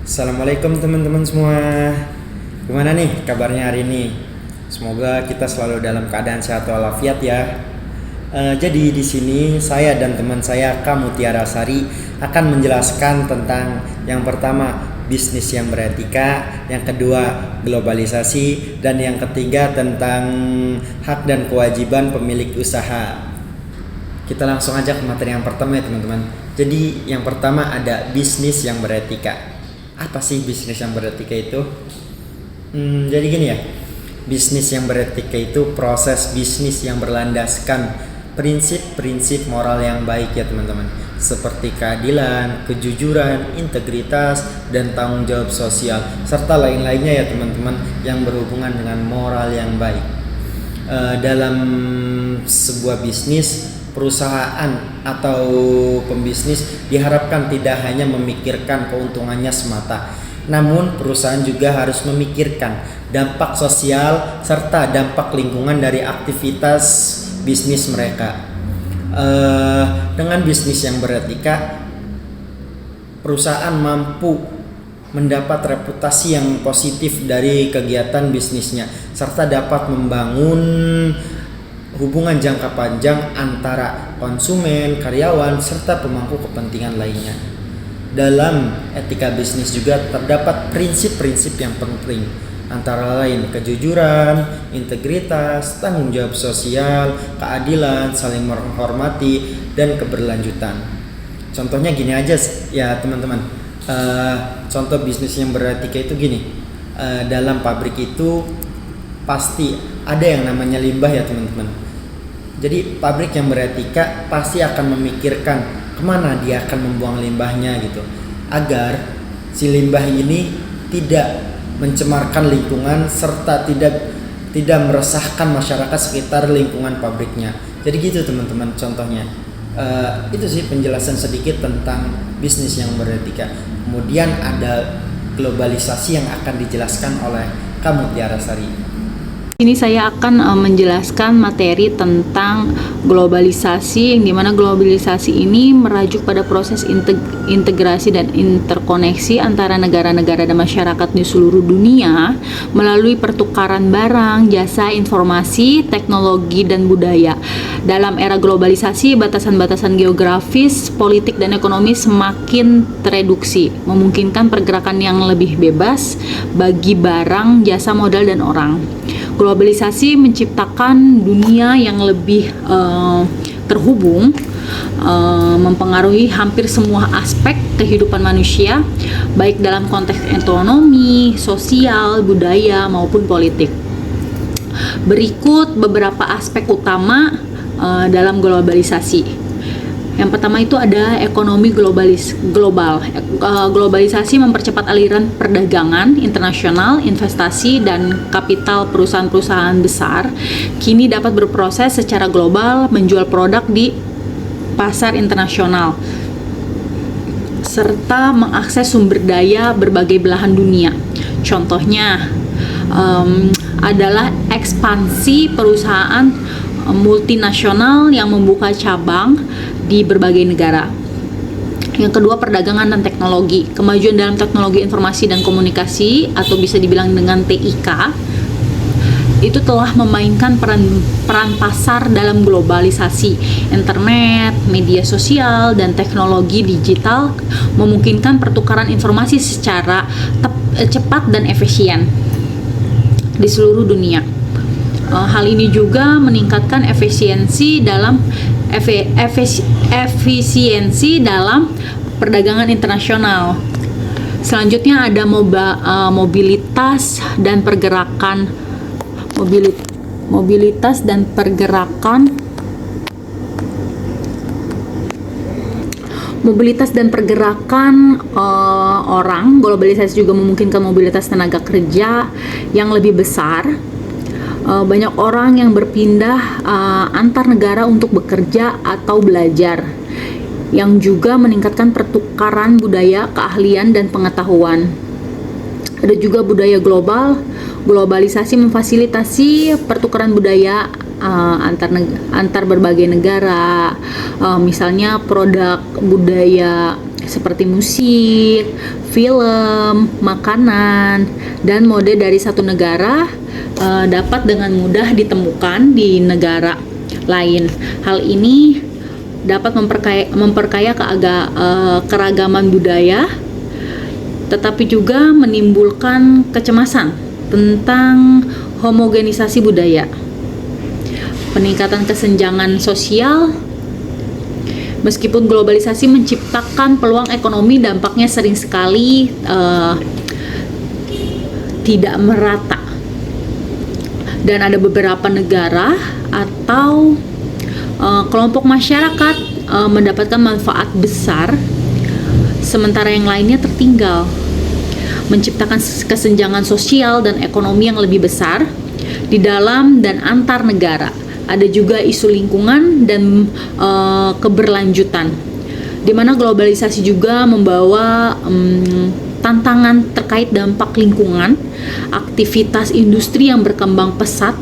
Assalamualaikum teman-teman semua. Gimana nih kabarnya hari ini? Semoga kita selalu dalam keadaan sehat walafiat ya. Jadi di sini saya dan teman saya Kamu Tiara Sari akan menjelaskan tentang yang pertama bisnis yang beretika, yang kedua globalisasi, dan yang ketiga tentang hak dan kewajiban pemilik usaha. Kita langsung aja ke materi yang pertama ya teman-teman. Jadi yang pertama ada bisnis yang beretika. Apa sih bisnis yang beretika itu? Jadi gini ya, bisnis yang beretika itu proses bisnis yang berlandaskan prinsip-prinsip moral yang baik ya teman-teman, seperti keadilan, kejujuran, integritas, dan tanggung jawab sosial, serta lain-lainnya ya teman-teman yang berhubungan dengan moral yang baik. Dalam sebuah bisnis, perusahaan atau pembisnis diharapkan tidak hanya memikirkan keuntungannya semata, namun perusahaan juga harus memikirkan dampak sosial serta dampak lingkungan dari aktivitas bisnis mereka. Dengan bisnis yang beretika, perusahaan mampu mendapat reputasi yang positif dari kegiatan bisnisnya serta dapat membangun hubungan jangka panjang antara konsumen, karyawan, serta pemangku kepentingan lainnya. Dalam etika bisnis juga terdapat prinsip-prinsip yang penting, antara lain kejujuran, integritas, tanggung jawab sosial, keadilan, saling menghormati, dan keberlanjutan. Contohnya gini aja ya teman-teman. Contoh bisnis yang beretika itu gini. Dalam pabrik itu pasti ada yang namanya limbah ya teman-teman. Jadi pabrik yang beretika pasti akan memikirkan kemana dia akan membuang limbahnya gitu, agar si limbah ini tidak mencemarkan lingkungan serta tidak meresahkan masyarakat sekitar lingkungan pabriknya. Jadi gitu teman-teman contohnya. Itu sih penjelasan sedikit tentang bisnis yang beretika. Kemudian ada globalisasi yang akan dijelaskan oleh Kamu Tiara Sari. Ini saya akan menjelaskan materi tentang globalisasi, yang dimana globalisasi ini merajuk pada proses integrasi dan interkoneksi antara negara-negara dan masyarakat di seluruh dunia melalui pertukaran barang, jasa, informasi, teknologi, dan budaya. Dalam era globalisasi, batasan-batasan geografis, politik, dan ekonomi semakin tereduksi, memungkinkan pergerakan yang lebih bebas bagi barang, jasa, modal, dan orang. Globalisasi menciptakan dunia yang lebih terhubung, mempengaruhi hampir semua aspek kehidupan manusia, baik dalam konteks ekonomi, sosial, budaya, maupun politik. Berikut beberapa aspek utama dalam globalisasi. Yang pertama itu ada ekonomi global. Globalisasi mempercepat aliran perdagangan internasional, investasi, dan kapital perusahaan-perusahaan besar kini dapat berproses secara global, menjual produk di pasar internasional, serta mengakses sumber daya berbagai belahan dunia. Contohnya adalah ekspansi perusahaan multinasional yang membuka cabang di berbagai negara. Yang kedua, perdagangan dan teknologi. Kemajuan dalam teknologi informasi dan komunikasi, atau bisa dibilang dengan TIK, itu telah memainkan peran pasar dalam globalisasi. Internet, media sosial, dan teknologi digital memungkinkan pertukaran informasi secara cepat dan efisien di seluruh dunia. Hal ini juga meningkatkan efisiensi dalam perdagangan internasional. Selanjutnya ada mobilitas dan pergerakan. Mobilitas dan pergerakan orang. Globalisasi juga memungkinkan mobilitas tenaga kerja yang lebih besar. Banyak orang yang berpindah antar negara untuk bekerja atau belajar, yang juga meningkatkan pertukaran budaya, keahlian, dan pengetahuan. Ada juga budaya global. Globalisasi memfasilitasi pertukaran budaya antar berbagai negara. Misalnya produk budaya seperti musik, film, makanan, dan mode dari satu negara dapat dengan mudah ditemukan di negara lain. Hal ini dapat memperkaya keragaman budaya, tetapi juga menimbulkan kecemasan tentang homogenisasi budaya. Peningkatan kesenjangan sosial. Meskipun globalisasi menciptakan peluang ekonomi, dampaknya sering sekali tidak merata. Dan ada beberapa negara atau kelompok masyarakat mendapatkan manfaat besar, sementara yang lainnya tertinggal, menciptakan kesenjangan sosial dan ekonomi yang lebih besar di dalam dan antar negara. Ada juga isu lingkungan dan keberlanjutan, di mana globalisasi juga membawa tantangan terkait dampak lingkungan. Aktivitas industri yang berkembang pesat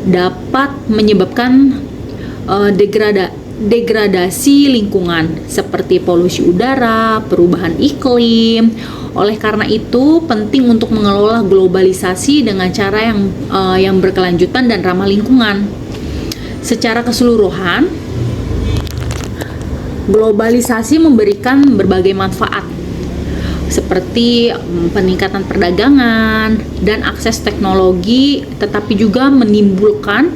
dapat menyebabkan degradasi lingkungan seperti polusi udara, perubahan iklim. Oleh karena itu, penting untuk mengelola globalisasi dengan cara yang berkelanjutan dan ramah lingkungan. Secara keseluruhan, globalisasi memberikan berbagai manfaat seperti peningkatan perdagangan dan akses teknologi, tetapi juga menimbulkan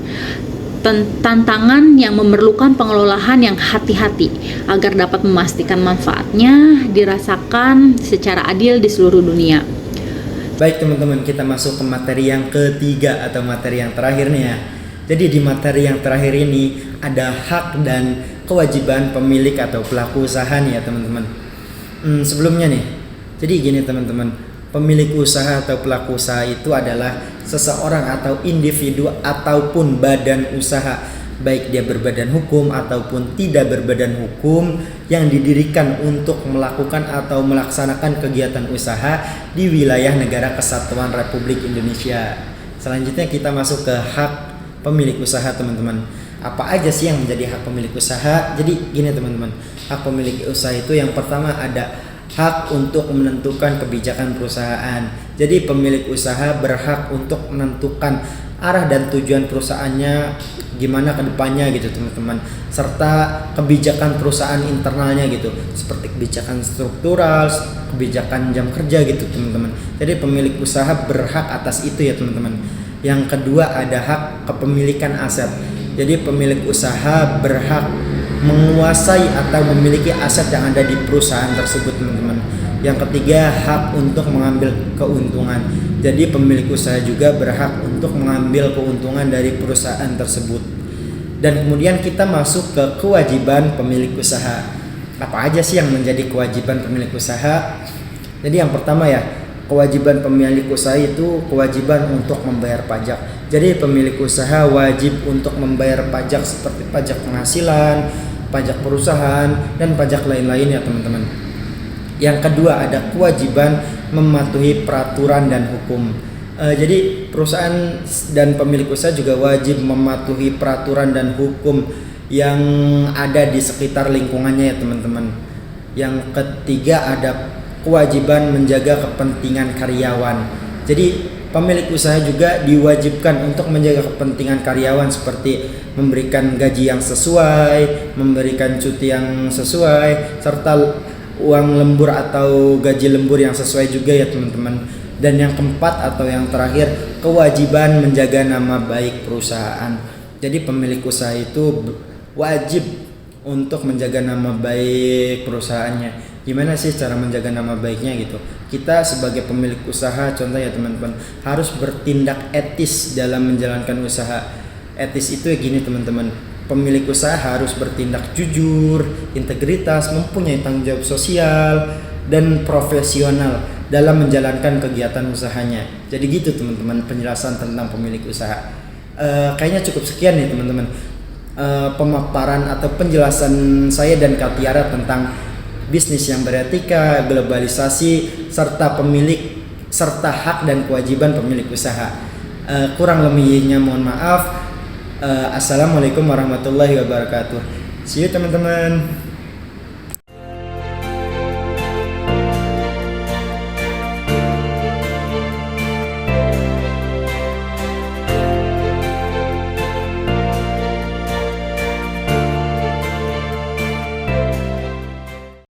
tantangan yang memerlukan pengelolaan yang hati-hati agar dapat memastikan manfaatnya dirasakan secara adil di seluruh dunia. Baik teman-teman, kita masuk ke materi yang ketiga atau materi yang terakhir nih ya. Jadi di materi yang terakhir ini ada hak dan kewajiban pemilik atau pelaku usaha nih ya teman-teman. Sebelumnya nih, jadi gini teman-teman, pemilik usaha atau pelaku usaha itu adalah seseorang atau individu ataupun badan usaha, baik dia berbadan hukum ataupun tidak berbadan hukum, yang didirikan untuk melakukan atau melaksanakan kegiatan usaha di wilayah Negara Kesatuan Republik Indonesia. Selanjutnya kita masuk ke hak pemilik usaha teman-teman. Apa aja sih yang menjadi hak pemilik usaha? Jadi gini teman-teman, hak pemilik usaha itu yang pertama ada hak untuk menentukan kebijakan perusahaan. Jadi pemilik usaha berhak untuk menentukan arah dan tujuan perusahaannya gimana ke depannya gitu teman-teman, serta kebijakan perusahaan internalnya gitu, seperti kebijakan struktural, kebijakan jam kerja gitu teman-teman. Jadi pemilik usaha berhak atas itu ya teman-teman. Yang kedua ada hak kepemilikan aset. Jadi pemilik usaha berhak menguasai atau memiliki aset yang ada di perusahaan tersebut teman-teman. Yang ketiga hak untuk mengambil keuntungan. Jadi pemilik usaha juga berhak untuk mengambil keuntungan dari perusahaan tersebut. Dan kemudian kita masuk ke kewajiban pemilik usaha. Apa aja sih yang menjadi kewajiban pemilik usaha? Jadi yang pertama ya, kewajiban pemilik usaha itu kewajiban untuk membayar pajak. Jadi pemilik usaha wajib untuk membayar pajak seperti pajak penghasilan, pajak perusahaan, dan pajak lain-lain ya teman-teman. Yang kedua ada kewajiban mematuhi peraturan dan hukum. Jadi perusahaan dan pemilik usaha juga wajib mematuhi peraturan dan hukum yang ada di sekitar lingkungannya ya teman-teman. Yang ketiga ada kewajiban menjaga kepentingan karyawan. Jadi pemilik usaha juga diwajibkan untuk menjaga kepentingan karyawan seperti memberikan gaji yang sesuai, memberikan cuti yang sesuai, serta uang lembur atau gaji lembur yang sesuai juga ya teman-teman. Dan yang keempat atau yang terakhir, kewajiban menjaga nama baik perusahaan. Jadi pemilik usaha itu wajib untuk menjaga nama baik perusahaannya. Gimana sih cara menjaga nama baiknya gitu? Kita sebagai pemilik usaha, contoh ya teman-teman, harus bertindak etis dalam menjalankan usaha. Etis itu ya gini teman-teman, pemilik usaha harus bertindak jujur, integritas, mempunyai tanggung jawab sosial, dan profesional dalam menjalankan kegiatan usahanya. Jadi gitu teman-teman penjelasan tentang pemilik usaha. Kayaknya cukup sekian nih teman-teman, pemaparan atau penjelasan saya dan Kak Tiara tentang bisnis yang beretika, globalisasi, serta hak dan kewajiban pemilik usaha. Kurang lebihnya mohon maaf. Assalamualaikum warahmatullahi wabarakatuh. See you teman-teman.